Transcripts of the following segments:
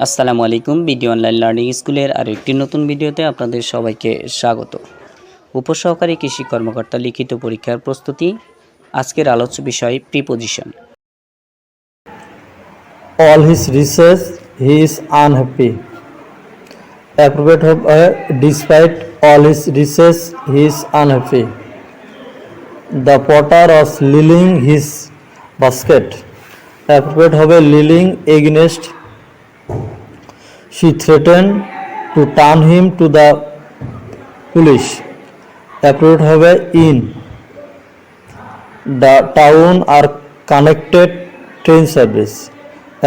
আসসালামু আলাইকুম video online learning স্কুলের আরও একটি নতুন ভিডিওতে আপনাদের সবাইকে স্বাগত। উপসহকারী কৃষি কর্মকর্তা লিখিত পরীক্ষার প্রস্তুতি। আজকের আলোচ্য বিষয় preposition. All his research, he is unhappy. Appropriate of despite all his research, he is unhappy. The potter was lilling his basket. Appropriate of lilling against. She threatened to turn him to the police. Appropriate of in. The town are connected train service.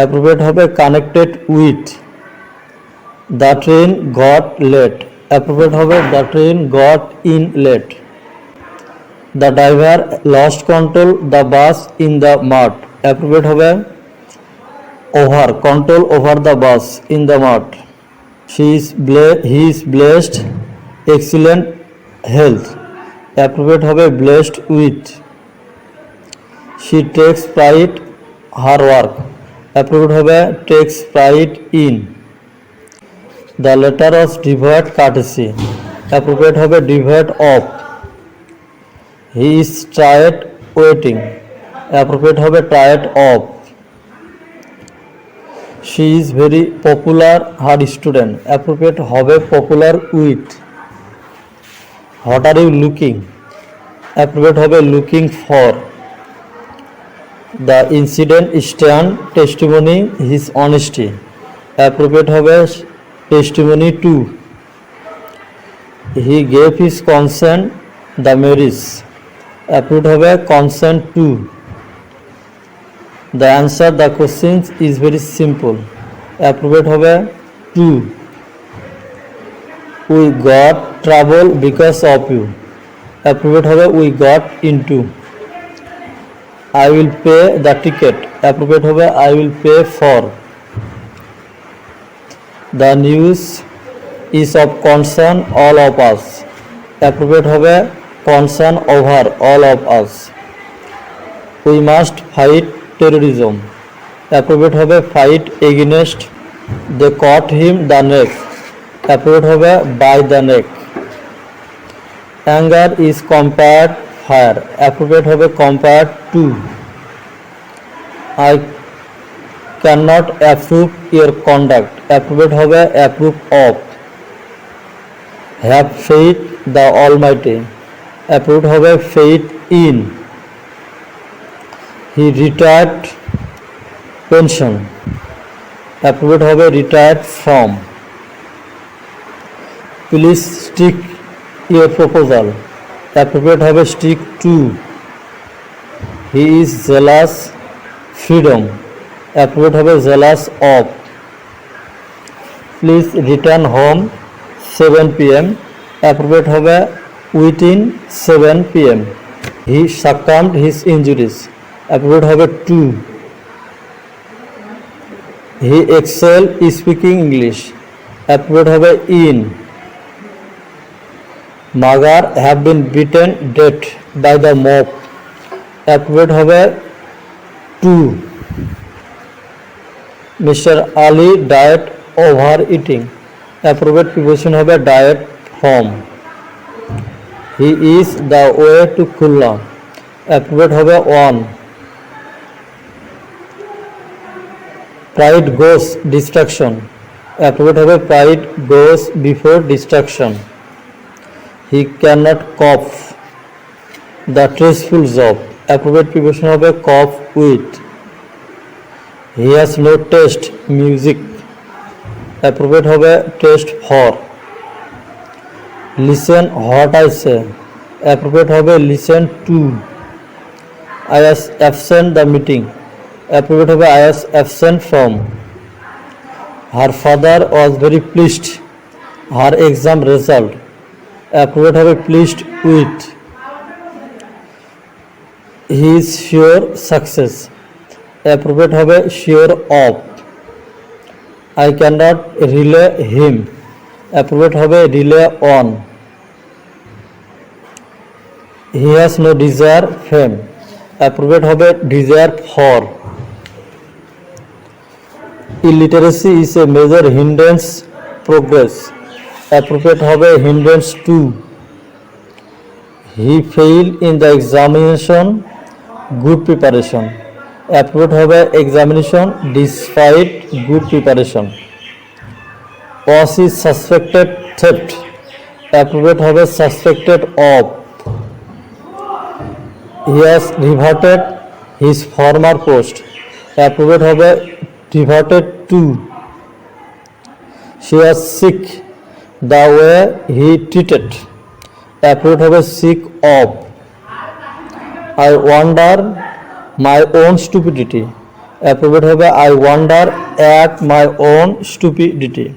Appropriate হবে connected with. The train got late. Appropriate হবে the train got in late. The driver lost control the bus in the mud. Appropriate হবে over control over the bus in the mud. He is blessed excellent health. Appropriate হবে blessed with. She takes pride her work. Appropriate হবে takes pride in. The letter was devoid courtesy. Appropriate হবে devoid of. He is tired waiting. Appropriate হবে tired of. She is very popular her student. Appropriate হবে popular with. What are you looking? Appropriate হবে looking for. The incident stand testimony his honesty. Appropriate হবে testimony to. He gave his consent the marriage. Appropriate হবে consent to. The answer the questions is very simple. Appropriate হবে to. We got trouble because of you. Appropriate হবে we got into. I will pay the ticket. Appropriate হবে I will pay for. The news is of concern all of us. Appropriate হবে concern over all of us. We must fight terrorism. Appropriate হবে fight against. They caught him the neck. Appropriate হবে by the neck. Anger is compared fire. Appropriate হবে compared to. I cannot approve your conduct. Appropriate হবে approve of. Have faith the Almighty. Appropriate হবে faith in. He retired pension. Appropriate হবে retired from. Please stick your proposal. Appropriate হবে stick to. He is jealous freedom. Appropriate হবে jealous of. Please return home 7 p.m. Appropriate হবে within 7 p.m. He succumbed his injuries. Appropriate হবে to. He excelled speaking English. Appropriate হবে in. Magar have been beaten dead by the mob. Appropriate হবে to. Mr. Ali died overeating. Appropriate preposition হবে died from. He is the way to Khulna. Appropriate হবে on. Pride goes distraction. Appropriate হবে pride goes before distraction. He cannot cope the stressful job. Appropriate preposition হবে cope with. He has no taste music. Appropriate হবে taste for. Listen what I say. Appropriate হবে listen to. I was absent the meeting. Appropriate হবে I was absent from. Her father was very pleased her exam result. Appropriate হবে pleased with. He is sure success. Appropriate হবে sure of. I cannot rely him. Appropriate হবে rely on. He has no desire fame. Appropriate হবে desire for. illiteracy is a major hindrance progress. Appropriate হবে hindrance 2. He failed in the examination. Good preparation. Appropriate হবে examination despite good preparation. Was he suspected theft? Appropriate হবে suspected of. He has reverted his former post. Appropriate হবে reverted to. She was sick. The way he treated. Appropriate হবে sick of. I wonder my own stupidity. Appropriate হবে I wonder at my own stupidity.